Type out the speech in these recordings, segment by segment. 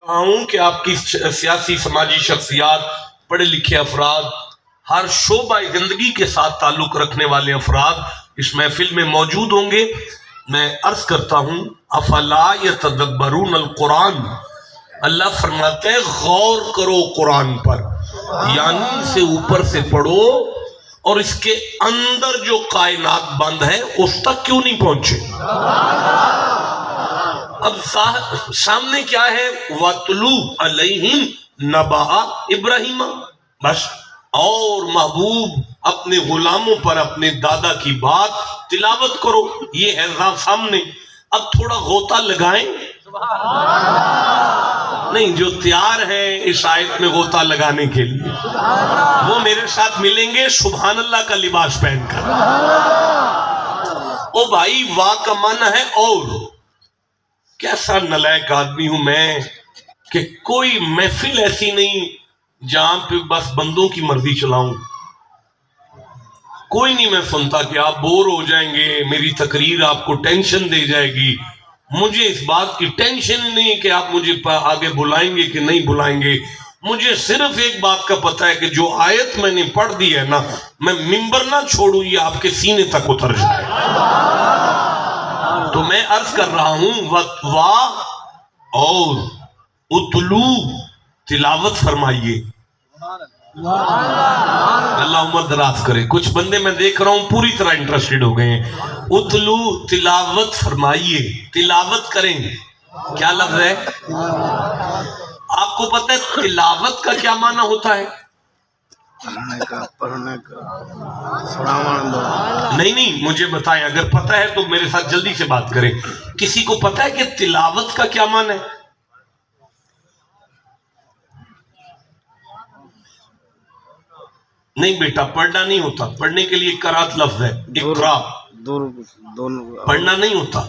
ہوں کہ آپ کی سیاسی سماجی شخصیات، پڑھے لکھے افراد، ہر شعبہ زندگی کے ساتھ تعلق رکھنے والے افراد اس محفل میں موجود ہوں گے۔ میں عرض کرتا ہوں افلا یتدبرون القرآن، اللہ فرماتے ہیں غور کرو قرآن پر، یعنی سے اوپر سے پڑھو اور اس کے اندر جو کائنات بند ہے اس تک کیوں نہیں پہنچے۔ اب سامنے کیا ہے؟ وَاتْلُو عَلَيْهِمْ نَبَأَ إِبْرَاهِيمَ، بس، اور محبوب اپنے غلاموں پر اپنے دادا کی بات تلاوت کرو، یہ ہے سامنے۔ اب تھوڑا غوطہ لگائیں، نہیں جو تیار ہیں اس آیت میں غوطہ لگانے کے لیے وہ میرے ساتھ ملیں گے سبحان اللہ کا لباس پہن کر۔ او بھائی، وا کا معنی ہے اور۔ کیسا نالائق آدمی ہوں میں کہ کوئی محفل ایسی نہیں جہاں پہ بس بندوں کی مرضی چلاؤں، کوئی نہیں میں سنتا کہ آپ بور ہو جائیں گے، میری تقریر آپ کو ٹینشن دے جائے گی۔ مجھے اس بات کی ٹینشن نہیں کہ آپ مجھے آگے بلائیں گے کہ نہیں بلائیں گے، مجھے صرف ایک بات کا پتہ ہے کہ جو آیت میں نے پڑھ دی ہے نا، میں ممبر نہ چھوڑوں یہ آپ کے سینے تک اتر جائے۔ تو میں عرض کر رہا ہوں وا اور اتلو، تلاوت فرمائیے۔ اللہ عمر دراز کرے۔ کچھ بندے میں دیکھ رہا ہوں پوری طرح انٹرسٹڈ ہو گئے ہیں۔ اتلو، تلاوت فرمائیے، تلاوت کریں۔ کیا لفظ ہے؟ آپ کو پتہ ہے تلاوت کا کیا معنی ہوتا ہے؟ پڑھنے کا نہیں مجھے بتائیں، اگر پتہ ہے تو میرے ساتھ جلدی سے بات کریں۔ کسی کو پتہ ہے کہ تلاوت کا کیا معنی ہے؟ نہیں بیٹا، پڑھنا نہیں ہوتا، پڑھنے کے لیے قرات لفظ ہے، اقرا، پڑھنا نہیں ہوتا۔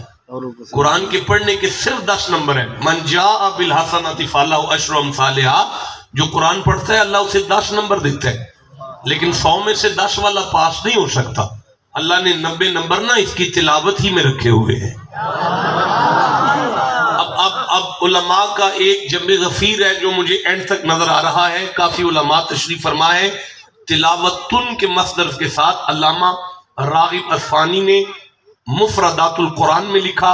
قرآن کے پڑھنے کے صرف 10 نمبر ہیں۔ من جاء بالحسنۃ فلہ عشر امثالھا، جو قرآن پڑھتا ہے اللہ اسے 10 نمبر دیتا ہے، لیکن 100 میں سے 10 والا پاس نہیں ہو سکتا۔ اللہ نے 90 نمبر نا اس کی تلاوت ہی میں رکھے ہوئے ہیں۔ اب علماء کا ایک جمع غفیر ہے جو مجھے اینڈ تک نظر آ رہا ہے، کافی علماء تشریف فرما ہے۔ تلاوتن کے مصدر کے ساتھ علامہ راغب اصفہانی نے مفردات القرآن میں لکھا،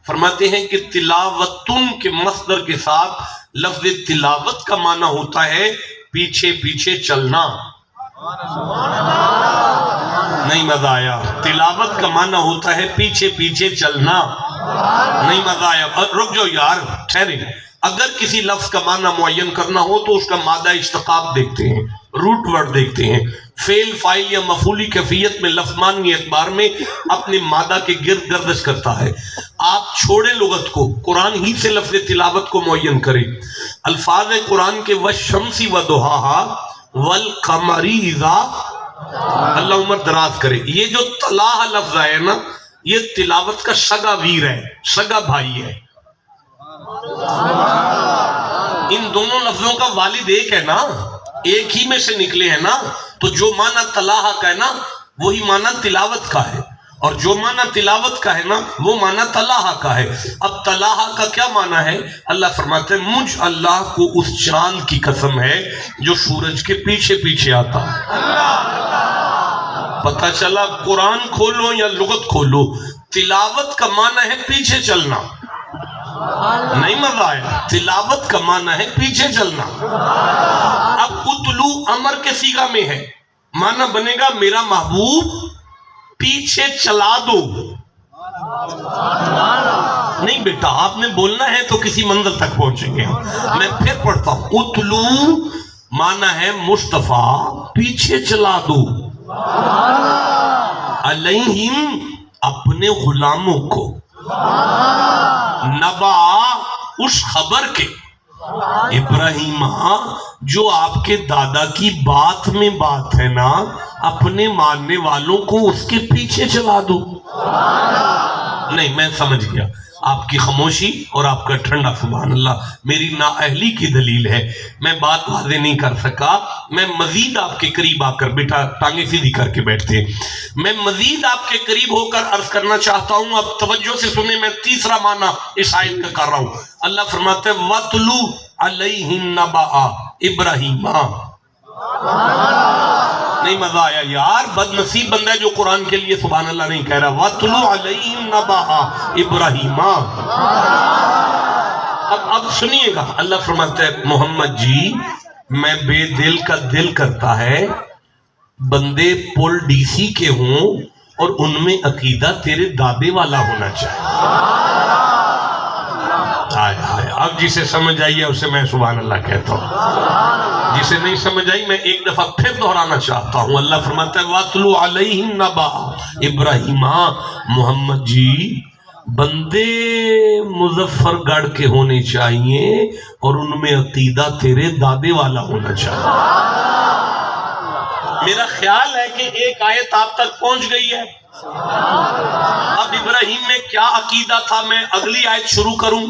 فرماتے ہیں کہ تلاوتن کے مصدر کے ساتھ لفظ تلاوت کا معنی ہوتا ہے پیچھے پیچھے چلنا۔ نہیں مزہ آیا؟ تلاوت کا معنی ہوتا ہے پیچھے پیچھے چلنا۔ نہیں مزہ آیا؟ رک جاؤ یار، ٹھہرے۔ اگر کسی لفظ کا معنی معین کرنا ہو تو اس کا مادہ اشتقاق دیکھتے ہیں، روٹ ورڈ دیکھتے ہیں۔ فعل، فاعل یا مفعولی کیفیت میں لفظ معنی اعتبار میں اپنے مادہ کے گرد گردش کرتا ہے۔ آپ چھوڑیں لغت کو، قرآن ہی سے لفظ تلاوت کو معین کریں۔ الفاظ قرآن کے والشمس وضحاها والقمر اذا، اللہ عمر دراز کرے، یہ جو طلاح لفظ ہے نا، یہ تلاوت کا سگا ویر ہے، سگا بھائی ہے۔ ان دونوں لفظوں کا والد ایک ہے نا، ایک ہی میں سے نکلے ہیں نا، تو جو معنی طلاح کا ہے نا وہی معنی تلاوت کا ہے، اور جو معنی تلاوت کا ہے نا وہ معنی طلاح کا ہے۔ اب طلاح کا کیا معنی ہے؟ اللہ فرماتے ہیں مجھ اللہ کو اس چاند کی قسم ہے جو سورج کے پیچھے پیچھے آتا ہے۔ پتہ چلا قرآن کھولو یا لغت کھولو، تلاوت کا معنی ہے پیچھے چلنا۔ نہیں مزہ آیا؟ تلاوت کا معنی ہے پیچھے چلنا۔ اب اتلو امر کے صیغہ میں ہے، معنی بنے گا میرا محبوب پیچھے چلا دو۔ نہیں بیٹا، آپ نے بولنا ہے تو کسی منزل تک پہنچیں گے۔ میں پھر پڑھتا ہوں، اتلو معنی ہے مصطفیٰ پیچھے چلا دو، علیہم اپنے غلاموں کو، نبا اس خبر کے، ابراہیم جو آپ کے دادا کی بات میں بات ہے نا، اپنے ماننے والوں کو اس کے پیچھے چلا دو۔ نہیں میں سمجھ گیا، آپ کی خاموشی اور آپ کا ٹھنڈا سبحان اللہ میری نااہلی کی دلیل ہے۔ میں بات واضح نہیں کر سکا، میں مزید آپ کے قریب آ کر، بیٹا ٹانگیں سیدھی کر کے بیٹھتے ہیں، میں مزید آپ کے قریب ہو کر عرض کرنا چاہتا ہوں۔ اب توجہ سے سنیں، میں تیسرا معنی اس آیت کا کر رہا ہوں۔ اللہ فرماتے ہیں وَاتْلُو علیہم نبأ ابراہیم. نہیں مزہ آیا یار. بد نصیب بندہ ہے جو قرآن کے لیے سبحان اللہ نہیں کہہ رہا. وَاتْلُ عَلَيْهِمْ نَبَأَ ابراہیم. اب سنیے گا, اللہ فرماتا ہے محمد جی میں بے دل کا دل کرتا ہے بندے پول ڈی سی کے ہوں اور ان میں عقیدہ تیرے دادے والا ہونا چاہیے. اب جسے سمجھ آئی ہے اسے میں سبحان اللہ کہتا ہوں, جسے نہیں سمجھ آئی میں ایک دفعہ پھر دہرانا چاہتا ہوں. اللہ فرماتا ہے وَاتْلُ عَلَيْهِمْ نَبَأَ ابراہیم. محمد جی بندے مظفر گڑھ کے ہونے چاہیے اور ان میں عقیدہ تیرے دادے والا ہونا چاہیے. میرا خیال ہے کہ ایک آیت آپ تک پہنچ گئی ہے. اب ابراہیم میں کیا عقیدہ تھا میں اگلی آیت شروع کروں.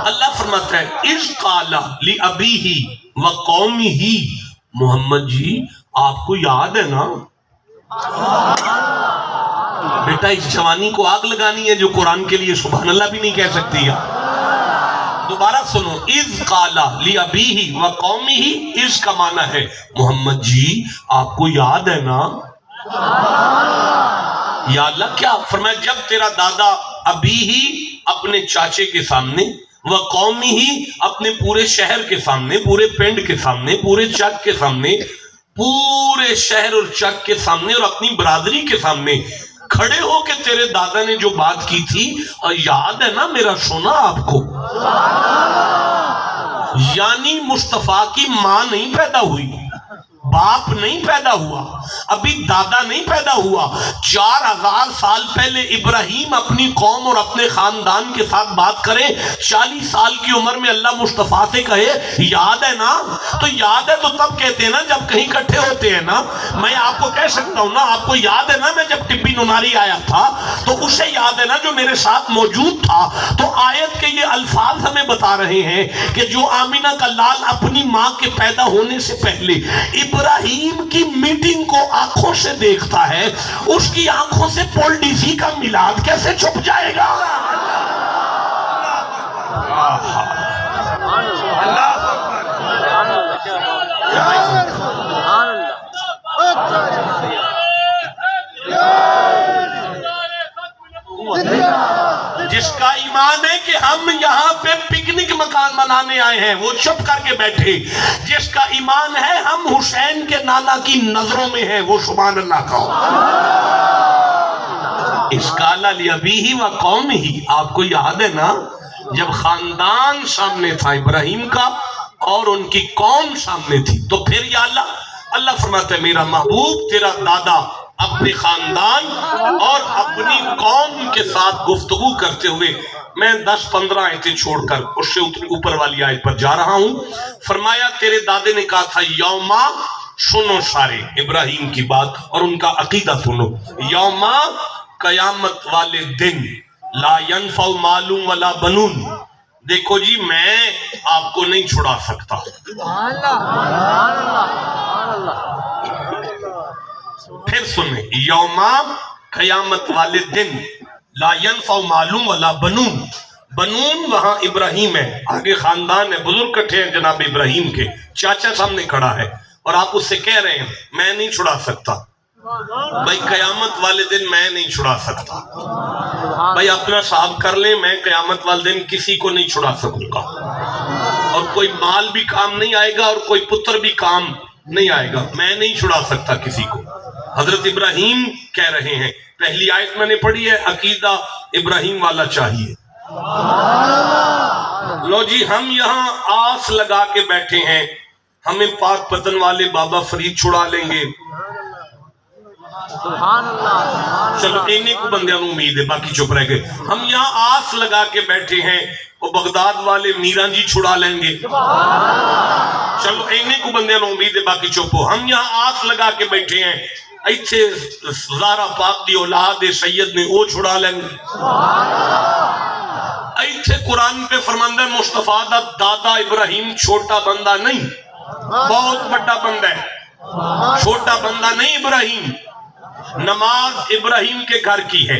اللہ فرماتا ہے اِذْ قَالَ لِأَبِيهِ وَقَوْمِهِ. محمد جی آپ کو یاد ہے نا بیٹا اس جوانی کو آگ لگانی ہے جو قرآن کے لیے سبحان اللہ بھی نہیں کہہ سکتی ہے. دوبارہ سنو. اِذْ قَالَ لِأَبِيهِ وَقَوْمِهِ. اِذْ کا معنی ہے محمد جی آپ کو یاد ہے نا. یا اللہ کیا فرمایا جب تیرا دادا ابھی ہی اپنے چاچے کے سامنے وقومی ہی اپنے پورے شہر کے سامنے پورے پنڈ کے سامنے پورے چک کے سامنے پورے شہر اور چک کے سامنے اور اپنی برادری کے سامنے کھڑے ہو کے تیرے دادا نے جو بات کی تھی اور یاد ہے نا میرا سونا آپ کو. یعنی مصطفیٰ کی ماں نہیں پیدا ہوئی, باپ نہیں پیدا ہوا, ابھی دادا نہیں پیدا ہوا. 4000 سال پہلے ابراہیم اپنی قوم اور اپنے خاندان کے ساتھ بات کرے. 40 سال کی عمر میں اللہ مصطفیٰ سے کہے یاد ہے نا. تو یاد ہے تو تب کہتے ہیں نا جب کہیں اکٹھے ہوتے ہیں نا. میں آپ کو کہہ سکتا ہوں نا آپ کو یاد ہے نا میں جب ٹپی نناری آیا تھا تو اسے یاد ہے نا جو میرے ساتھ موجود تھا. تو آیت کے یہ الفاظ ہمیں بتا رہے ہیں کہ جو آمینہ کا لال اپنی ماں کے پیدا ہونے سے پہلے ابراہیم کی میٹنگ کو آنکھوں سے دیکھتا ہے, اس کی آنکھوں سے پول ڈی سی کا میلاد کیسے چھپ جائے گا. جس کا ایمان ہے کہ ہم یہاں پہ پکنک مکان بنانے آئے ہیں وہ چپ کر کے بیٹھے. جس کا ایمان ہے ہم حسین کے نانا کی نظروں میں ہیں وہ سبحان اللہ کہو. اِذْ قَالَ لِأَبِيهِ وَقَوْمِهِ. آپ کو یاد ہے نا جب خاندان سامنے تھا ابراہیم کا اور ان کی قوم سامنے تھی تو پھر یا اللہ فرماتا ہے میرا محبوب تیرا دادا اپنے خاندان اور اپنی قوم کے ساتھ گفتگو کرتے ہوئے میں 10-15 آیتیں چھوڑ کر اس سے اوپر والی آیت پر جا رہا ہوں. فرمایا تیرے دادے نے کہا تھا یوما. سنو سارے ابراہیم کی بات اور ان کا عقیدہ سنو. یوما قیامت والے دن لا ينفع مال ولا بنون. دیکھو جی میں آپ کو نہیں چھڑا سکتا. پھر سنیں یوما قیامت والے دن لا ينفع مال ولا بنون. بنون وہاں ابراہیم ہے, آگے خاندان ہے, بزرگ کٹھے ہیں جناب ابراہیم کے. چاچا سامنے کھڑا ہے اور آپ اس سے کہہ رہے ہیں میں نہیں چھڑا سکتا. بھائی قیامت والے دن میں نہیں چھڑا سکتا. بھائی اپنا صاحب کر لیں میں قیامت والے دن کسی کو نہیں چھڑا سکوں گا اور کوئی مال بھی کام نہیں آئے گا اور کوئی پتر بھی کام نہیں آئے گا. میں نہیں چھڑا سکتا کسی کو. حضرت ابراہیم کہہ رہے ہیں پہلی آیت میں نے پڑھی ہے عقیدہ ابراہیم والا چاہیے. لو جی ہم یہاں آس لگا کے بیٹھے ہیں ہمیں پاک پتن والے بابا فرید چھڑا لیں گے. چلو اینے کو بندیاں نو امید ہے باقی چپ رہ گئے. ہم یہاں آس لگا کے بیٹھے ہیں وہ بغداد والے میران جی چھڑا لیں گے. چلو اینے کو بندیاں نو امید ہے باقی چپ ہو. ہم یہاں آس لگا کے بیٹھے ہیں ایتھے زارا پاک دی اولاد سید نے وہ چھڑا لیں گے. ایتھے قرآن پہ فرماندہ مصطفیٰ دا دادا ابراہیم چھوٹا بندہ نہیں بہت بڑا بندہ ہے. چھوٹا بندہ نہیں ابراہیم. نماز ابراہیم کے گھر کی ہے.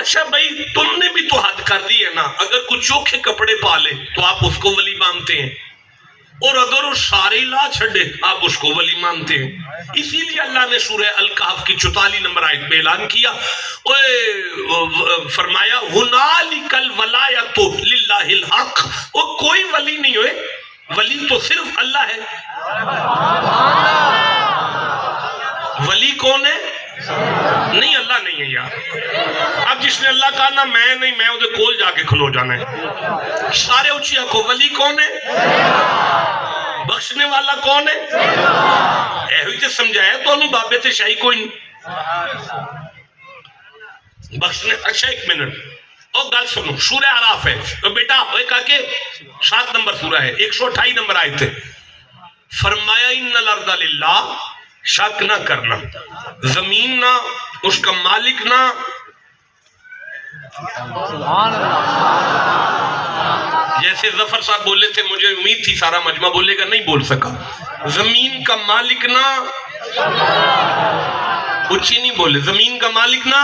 اچھا بھائی تم نے بھی تو حد کر دی ہے نا، اگر کچھ چوکھے کپڑے پا لے تو آپ اس کو ولی مانتے ہیں، اور اگر وہ سارے لا چھڑے آپ اس کو ولی مانتے ہیں۔ اسی لیے اللہ نے سورہ الکہف کی 44 نمبر آیت میں اعلان کیا، فرمایا ہنالک الولایۃ للہ الحق، وہ کوئی ولی نہیں ہوئے، ولی تو صرف اللہ ہے۔ ولی کون ہے؟ نہیں اللہ نہیں ہے یار۔ اب جس نے اللہ کہا نا میں نہیں، میں ادھر کول جا کے کھلو جانا ہے۔ سارے اچھی آنکھوں ولی کون ہے؟ بخشنے والا کون ہے؟ اے ہوئی تے سمجھایا تو انہوں بابے تے شاہی کوئی نہیں بخشنے۔ اچھا ایک منٹ اور گل سنو، سورہ اعراف ہے تو بیٹا ہوئے کہا کہ 7 نمبر سورہ ہے، 128 نمبر آئے تھے، فرمایا ان الارض للہ، شک نہ کرنا، زمین نہ، اس کا مالک نہ، جیسے ظفر صاحب بولے تھے مجھے امید تھی سارا مجمع بولے گا، نہیں بول سکا، زمین کا مالک نہ، کچھ ہی نہیں بولے، زمین کا مالک نہ۔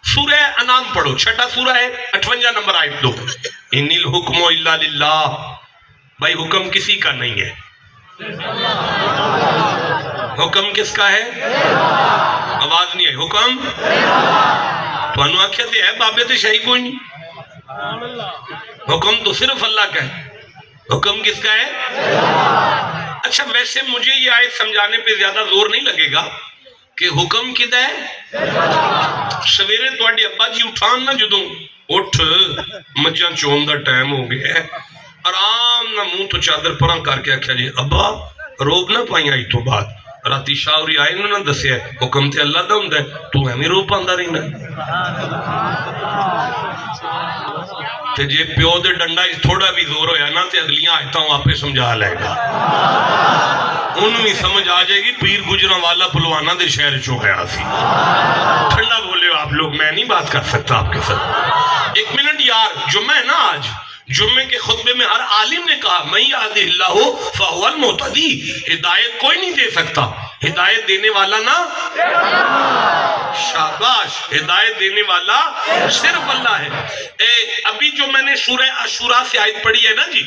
سورہ انعام پڑھو، چھٹا سورہ ہے، 58 نمبر آیت دو، ان الحکم الا للہ، بھائی حکم کسی کا نہیں ہے، حکم کس کا ہے؟ آواز نہیں ہے، حکم تو انو آکھیا دے ہے بابے تے شاہی کوئی نہیں، حکم تو صرف اللہ کا ہے۔ حکم کس کا ہے؟ اچھا ویسے مجھے یہ آیت سمجھانے پہ زیادہ زور نہیں لگے گا کہ حکم کدھا ہے؟ سویرے تواڈے ابا جی اٹھان نہ جدوں اٹھ مجھاں چون دا ٹائم ہو گیا ہے، آرام نہ منہ تو چادر پراں کر کے آکھیا جی ابا روب نہ پائیں آئی تو بعد راتی شاوری آئے نہ دسیا حکم تے اللہ دا ہوندا ہے، تو ہمیں روب پاندا رہنا تے جے پیو دے ڈنڈا تھوڑا بھی زور ہویا نا تے اگلیاں آیتاں آپ سمجھا لے گا، انہوں بھی سمجھ آ جائے گی پیر گجراں والا پلوانہ دے شہر چو گیا سی۔ ٹھنڈا بولے ہو آپ لوگ، میں نہیں بات کر سکتا آپ کے ساتھ۔ ایک منٹ یار، جمعہ ہے نا آج، جمعے کے خطبے میں ہر عالم نے کہا من یہدہ اللہ فہو المہتدی، ہدایت کوئی نہیں دے سکتا، ہدایت دینے والا نا، شاباش، ہدایت دینے والا صرف اللہ ہے۔ ابھی جو میں نے سورہ عاشوراء سے آیت پڑھی ہے نا جی،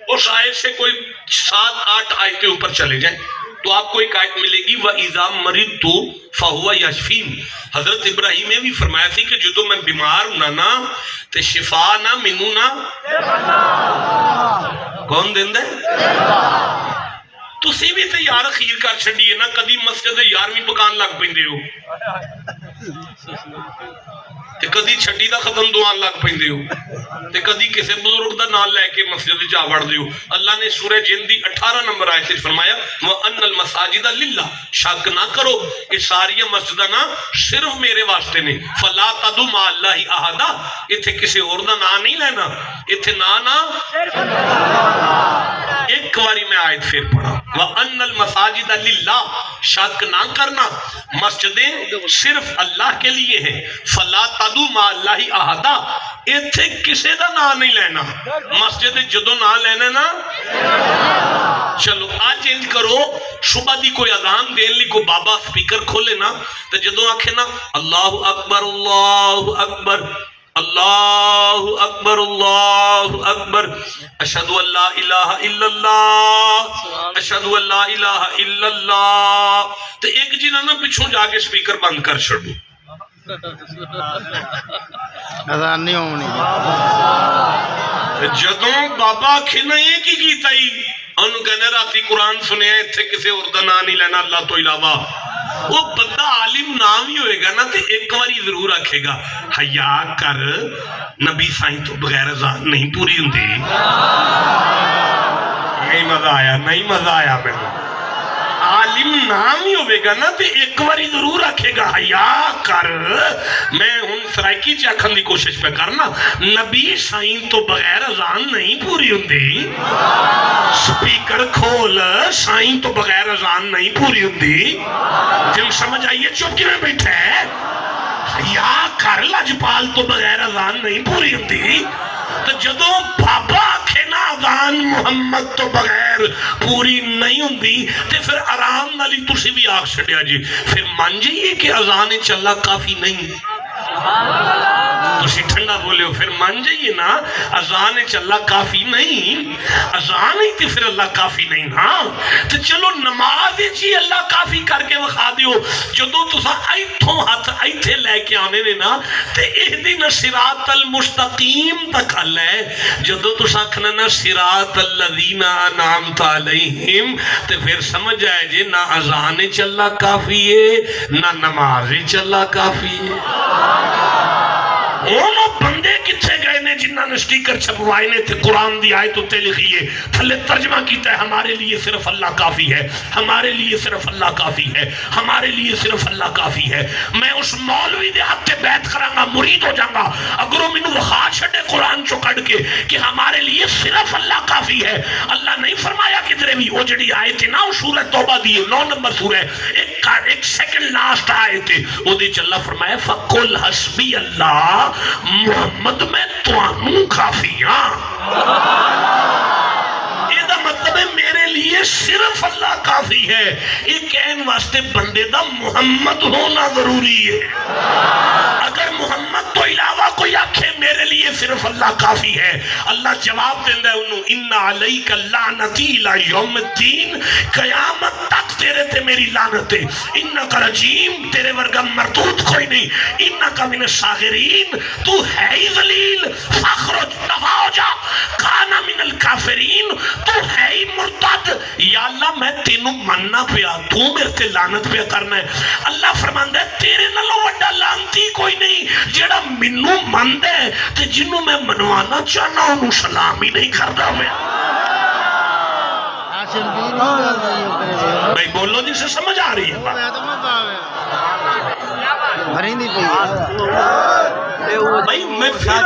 اس آیت سے کوئی 7-8 آیتیں اوپر چلے جائیں تو آپ کو ایک آیت ملے گی وَإِذَا مَرِضْتُ فَهُوَ يَشْفِينِ۔ حضرت ابراہیم نے بھی فرمایا تھی کہ جدو میں بیمار ہوں نا تے شفا نہ منو نا کون دین دے؟ تسی بھی تے یار خیر کر چھڑیے نا، کدی مسجد 11ویں پکان لگ پیندے ہو تے کدی چھٹی دا ختم دعان لگ پیندے ہو تے کدی کسے بزرگ دا نام لے کے مسجد جا وڑ دیو۔ اللہ نے سورہ جن دی 18 نمبر آیت وچ فرمایا وَأَنَّ الْمَسَاجِدَ لِلَّهِ، شک نہ کرو یہ ساری مسجداں نا صرف میرے واسطے نے، فَلَا تَدُعُوا مَعَ اللَّهِ أَحَدًا، ایتھے کسی اور دا نام نہیں لینا، ایتھے نا ایک واری میں آیت پھر پڑھا وَأَنَّ الْمَسَاجِدَ لِلَّهِ، شک نہ کرنا مسجدیں صرف اللہ کے لیے ہیں، فَلَا تَدُعُوا مَعَ اللَّهِ أَحَدًا، ایتھے کسے دا نام نہیں لینا، مسجد جدو نام لینا نا۔ چلو آج انج کرو، صبح دی کوئی اذان دین لی کو بابا سپیکر کھولے نا تو جدو آنکھیں نا اللہ اکبر اللہ اکبر اللہ اکبر اللہ اکبر اشہدو ان لا الہ الا اللہ اشہدو ان لا الہ الا اللہ، تو ایک جنہ نا پچھوں جا کے سپیکر بند کر چھڑو، اذان نہیں ہونی جدوں بابا کھنا ایک ہی کیتا ہی انہوں کہنے راتی قرآن سنے ہیں تھے کسے اور دا نام نہیں لینا اللہ تو علاوہ، وہ بندہ عالم نام ہی ہوئے گا نا تو ایک واری ضرور رکھے گا حیا کر نبی سائیں تو بغیر اذان نہیں پوری ہوندی۔ نہیں مزہ آیا، نہیں مزہ آیا میں، عالم نام ہی ہوئے گا نا تو ایک واری ضرور رکھے گا حیا کر، میں ہن سرائکی چاکھن دی کوشش پہ کرنا نبی سائیں تو بغیر اذان نہیں پوری ہوندی، سپیکر کھول سائیں تو بغیر اذان نہیں پوری ہوندی، جن سمجھ آئیے چپ کی میں بیٹھے حیا کر لجپال تو بغیر اذان نہیں پوری ہوندی، تو جدوں بابا آکھے نا اذان محمد تو بغیر پوری نہیں ہوندی تے پھر آرام نالی تسی بھی آکھ چھڑیا جی پھر مان جائیے کہ اذان چلا کافی نہیں تسی ٹھنڈا بولے ہو پھر مان جائیے نا اذان چلا کافی نہیں اذان ہی تے پھر اللہ کافی نہیں نا تو چلو نماز جی اللہ کافی کر کے وخا دیو جدو تسا ایتھوں ہاتھ ایتھے لے کے آنے نے نا تے اہدنا صراط المستقیم تک اللہ ہے جدو تسا کھنا نا صراط الذین انعمت علیہم تے پھر سمجھ آئے جی نہ اذان چلا کافی ہے نہ نماز چلا کافی ہے وہ بندے کتھے گئے نے جنہاں نے سٹیکر چھپوائے نے تھے قرآن دی آیت تے لکھیے تھلے ترجمہ کیتا ہے ہمارے لیے صرف اللہ کافی ہے ہمارے لیے صرف اللہ کافی ہے ہمارے لیے صرف اللہ کافی ہے میں اس مولوی دے ہاتھ تے بیعت کراں گا مرید ہو جاؤں گا اگر وہ مینوں وخا چھڈے قرآن چوں کڈ کے کہ ہمارے لیے صرف اللہ کافی ہے اللہ نہیں فرمایا کدھر بھی وہ جڑی آیت ہے نا وہ سورہ توبہ دی 9 نمبر سورہ ایک سیکنڈ لاسٹ آیت ہے وہ دے چ اللہ فرمایا فقل حسبی اللہ محمد میں توانوں کافی ہاں یہ دا مطلب ہے میرے لیے صرف اللہ کافی ہے یہ کہن واسطے بندے دا محمد ہونا ضروری ہے اگر محمد تو علاوہ کوئی آکھے میرے لیے صرف اللہ کافی ہے اللہ جواب دیندہ ہے انہوں ان علیک لعنتی الی یوم الدین قیامت تک تیرے تے میری لعنت ہے انکا رجیم تیرے ورگا مردود کوئی نہیں انکا من الصاغرین تو ہے ہی ذلیل فخرج دفاع ہو جا کانا من الکافرین تو ہے ہی مرتد یا اللہ میں تینوں مننا پیا تو میرے تے لعنت پیا کرنا ہے اللہ فرماندہ ہے تیرے نلو وڈا لعنتی کوئی نہیں جیڑا منو مند ہے تے جنوں میں منوانا چاہنا انہوں سلام ہی نہیں کردا میں بھائی بولو جسے سمجھ آ رہی ہے بھائی میں پھر